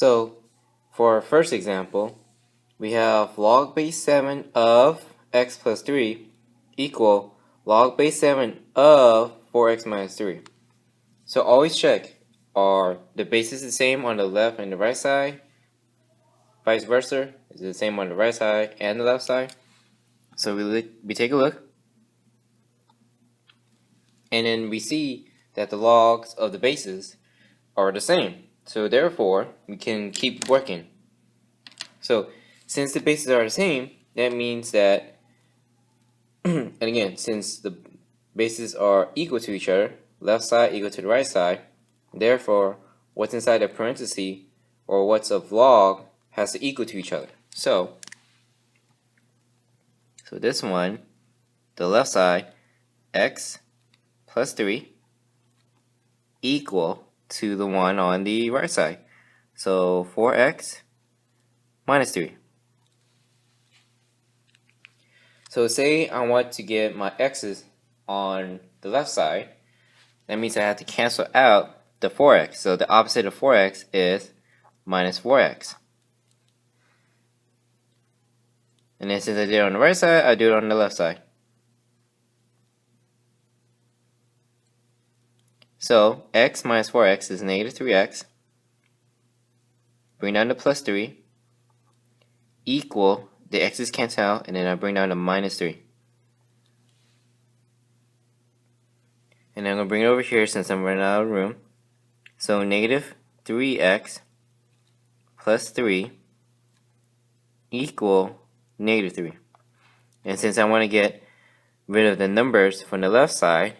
So for our first example, we have log base 7 of x plus 3 equal log base 7 of 4x minus 3. So always check, are the bases the same on the left and the right side? Vice versa, is it the same on the right side and the left side? So we take a look, and then we see that the logs of the bases are the same. So therefore, we can keep working. So since the bases are the same, that means that, and again, since the bases are equal to each other, left side equal to the right side, therefore, what's inside the parenthesis, or what's of log, has to equal to each other. So this one, the left side, x plus 3 equal to the one on the right side. So 4x minus 3. So say I want to get my x's on the left side. That means I have to cancel out the 4x. So the opposite of 4x is minus 4x. And then since I did it on the right side, I do it on the left side. So x minus 4x is negative 3x. Bring down the plus 3 equal, the x's cancel out, and then I bring down the minus 3. And I'm going to bring it over here since I'm running out of room. So negative 3x plus 3 equal negative 3. And since I want to get rid of the numbers from the left side,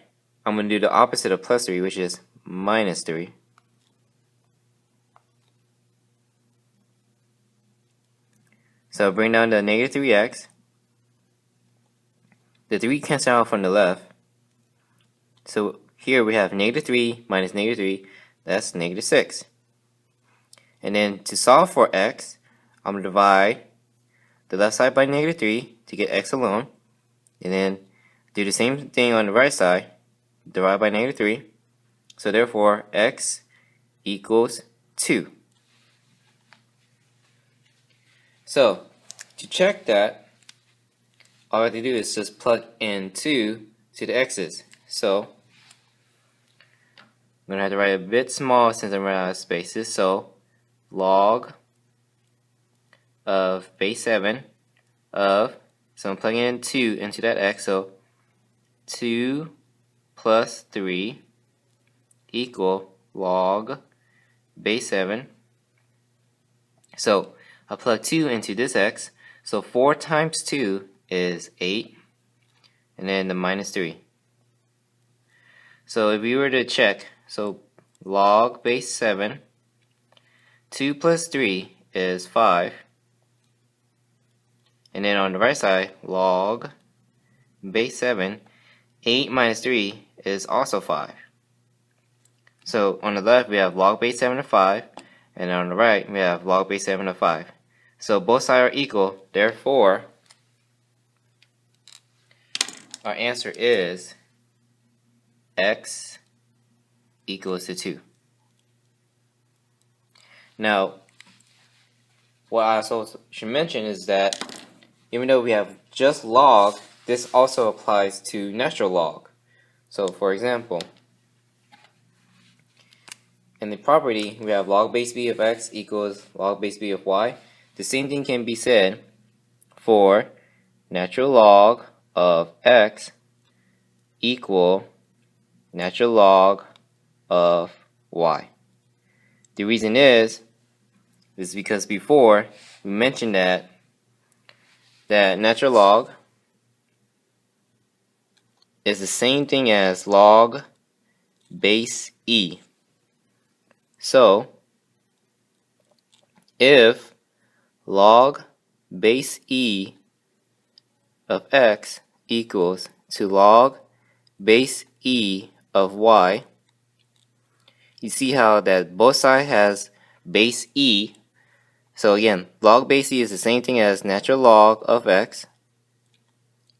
I'm going to do the opposite of plus 3, which is minus 3. So bring down the negative 3x. The 3 cancel out from the left. So here we have negative 3 minus negative 3. That's negative 6. And then to solve for x, I'm going to divide the left side by negative 3 to get x alone. And then do the same thing on the right side. Divide by negative 3. So therefore, x equals 2. So to check that, all I have to do is just plug in 2 to the x's. So I'm going to have to write a bit small since I'm running out of spaces. So log of base 7 of, so I'm plugging in 2 into that x. So 2 plus 3 equal log base 7. So I plug 2 into this x. So 4 times 2 is 8. And then the minus 3. So if we were to check, so log base 7, 2 plus 3 is 5. And then on the right side, log base 7, 8 minus 3 is also 5. So on the left we have log base 7 of 5, and on the right we have log base 7 of 5. So both sides are equal, therefore our answer is x equals to 2. Now, what I also should mention is that even though we have just log, this also applies to natural log. So for example, in the property we have log base b of x equals log base b of y. The same thing can be said for natural log of x equal natural log of y. The reason is because before we mentioned that natural log is the same thing as log base e. So if log base e of x equals to log base e of y, you see how that both sides has base e. So again, log base e is the same thing as natural log of x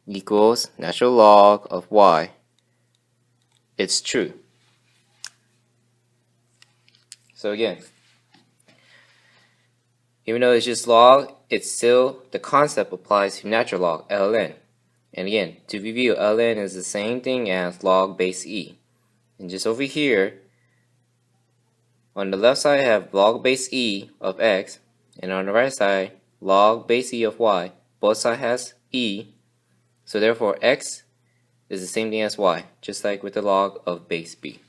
equals natural log of y. It's true. So again, Even though it's just log, it's still, the concept applies to natural log, ln. And again, to review, ln is the same thing as log base e. And just over here, on the left side I have log base e of x, and on the right side, log base e of y. Both sides has e, so therefore x is the same thing as y, just like with the log of base b.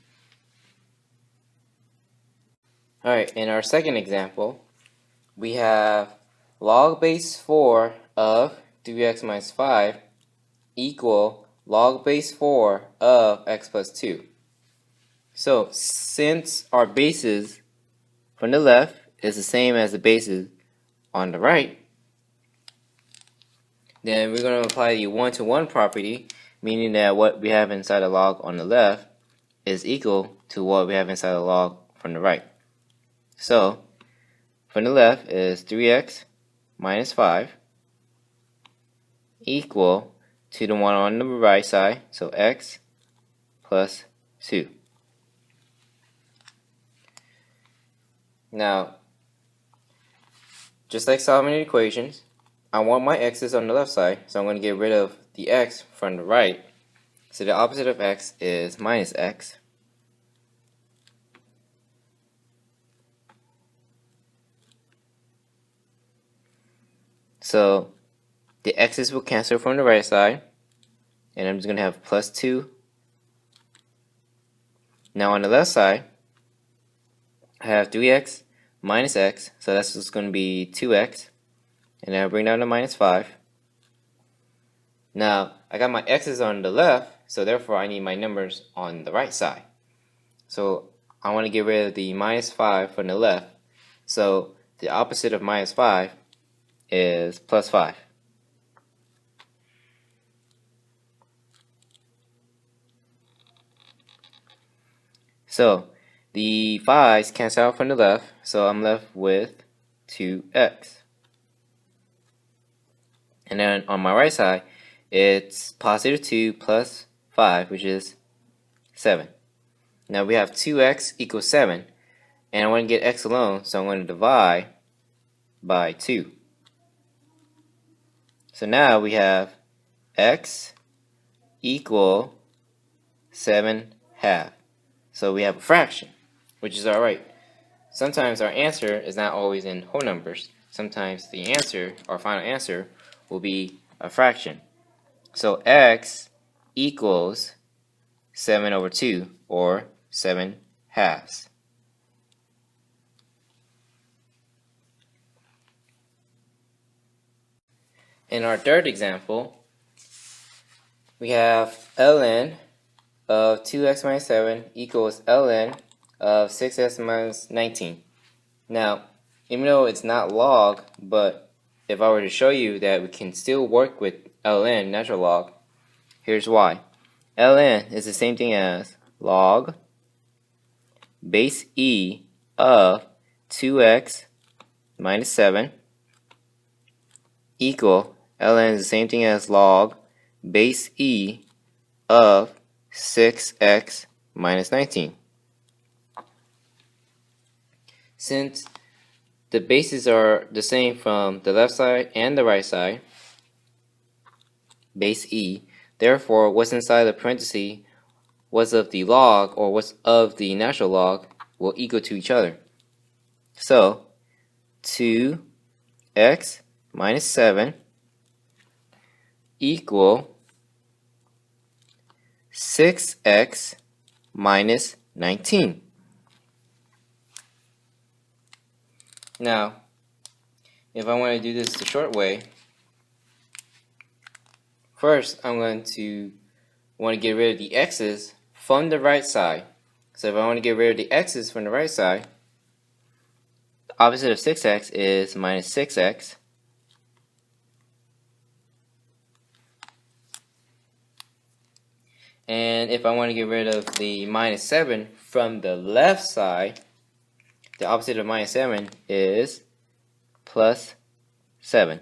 Alright, in our second example, we have log base 4 of 3x minus 5 equal log base 4 of x plus 2. So since our bases from the left is the same as the bases on the right, then we're going to apply the one-to-one property, meaning that what we have inside the log on the left is equal to what we have inside the log from the right. So from the left is 3x minus 5 equal to the one on the right side, so x plus 2. Now, just like solving equations, I want my x's on the left side, so I'm going to get rid of the x from the right. So the opposite of x is minus x. So the x's will cancel from the right side, and I'm just going to have plus 2. Now on the left side, I have 3x minus x, so that's just going to be 2x, and then I'll bring down to minus 5. Now I got my x's on the left, so therefore I need my numbers on the right side. So I want to get rid of the minus 5 from the left, so the opposite of minus 5 is plus 5. So the 5's cancel out from the left, so I'm left with 2x. And then on my right side, it's positive 2 plus 5, which is 7. Now we have 2x equals 7, and I want to get x alone, so I'm going to divide by 2. So now we have x equal 7/2. So we have a fraction, which is alright. Sometimes our answer is not always in whole numbers. Sometimes the answer, our final answer, will be a fraction. So x equals 7/2, or 7/2. In our third example, we have ln of 2x minus 7 equals ln of 6x minus 19. Now, even though it's not log, but if I were to show you that we can still work with ln, natural log, here's why. ln is the same thing as log base e of 2x minus 7 equal ln is the same thing as log base e of 6x minus 19. Since the bases are the same from the left side and the right side, base e, therefore what's inside the parenthesis, what's of the log or what's of the natural log will equal to each other. So 2x minus 7 equal 6x minus 19. Now, if I want to do this the short way, first I'm going to want to get rid of the x's from the right side. So if I want to get rid of the x's from the right side, the opposite of 6x is minus 6x. And if I want to get rid of the minus 7 from the left side, the opposite of minus 7 is plus 7.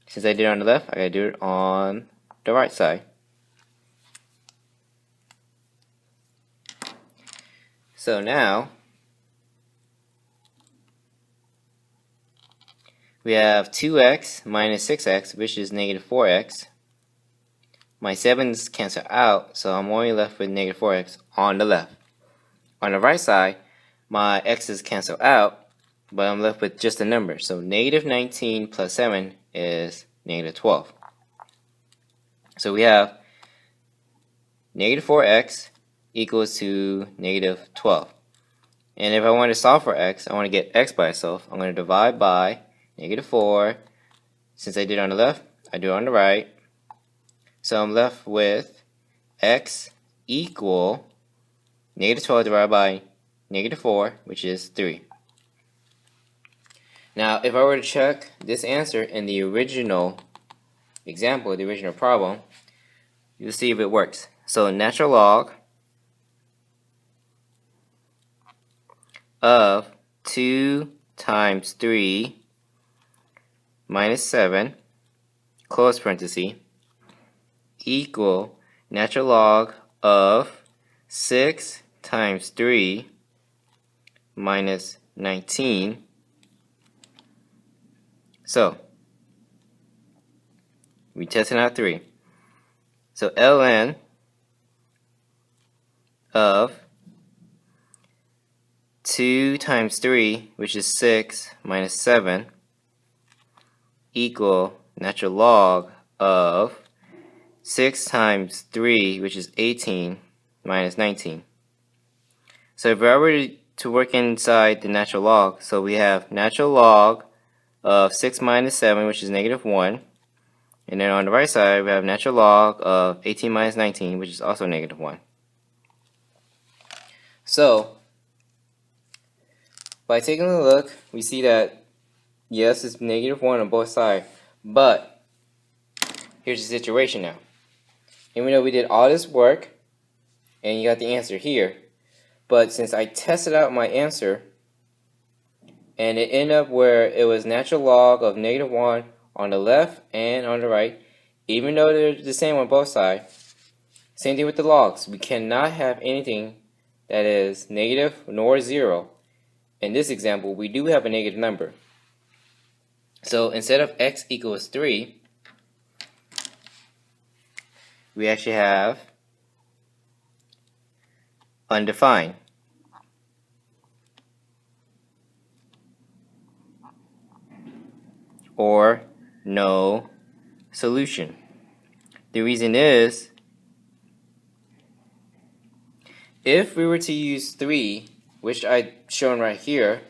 Since I did it on the left, I gotta do it on the right side. So now, we have 2x minus 6x, which is negative 4x. My 7's cancel out, so I'm only left with negative 4x on the left. On the right side, my x's cancel out, but I'm left with just a number. So negative 19 plus 7 is negative 12. So we have negative 4x equals to negative 12. And if I want to solve for x, I want to get x by itself. I'm going to divide by negative 4. Since I did it on the left, I do it on the right. So I'm left with x equal negative 12 divided by negative 4, which is 3. Now, if I were to check this answer in the original example, the original problem, you'll see if it works. So natural log of 2 times 3 minus 7, close parenthesis, equal natural log of 6 times 3 minus 19. So we tested out 3. So ln of 2 times 3, which is 6, minus 7, equal natural log of 6 times 3, which is 18, minus 19. So if I were to work inside the natural log, so we have natural log of 6 minus 7, which is negative 1. And then on the right side, we have natural log of 18 minus 19, which is also negative 1. So by taking a look, we see that yes, it's negative 1 on both sides, but here's the situation now. Even though we did all this work, and you got the answer here, but since I tested out my answer, and it ended up where it was natural log of negative 1 on the left and on the right, even though they're the same on both sides, same thing with the logs. We cannot have anything that is negative nor 0. In this example, we do have a negative number. So instead of x equals 3, we actually have undefined. Or no solution. The reason is, if we were to use 3, which I've shown right here,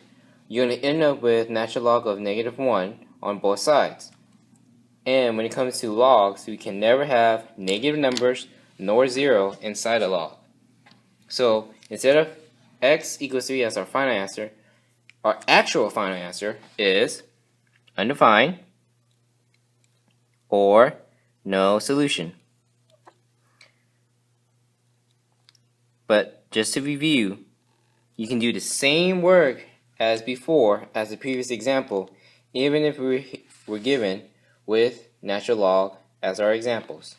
you're going to end up with natural log of negative 1 on both sides. And when it comes to logs, we can never have negative numbers nor 0 inside a log. So instead of x equals 3 as our final answer, our actual final answer is undefined or no solution. But just to review, you can do the same work as before, as the previous example, even if we were given with natural log as our examples.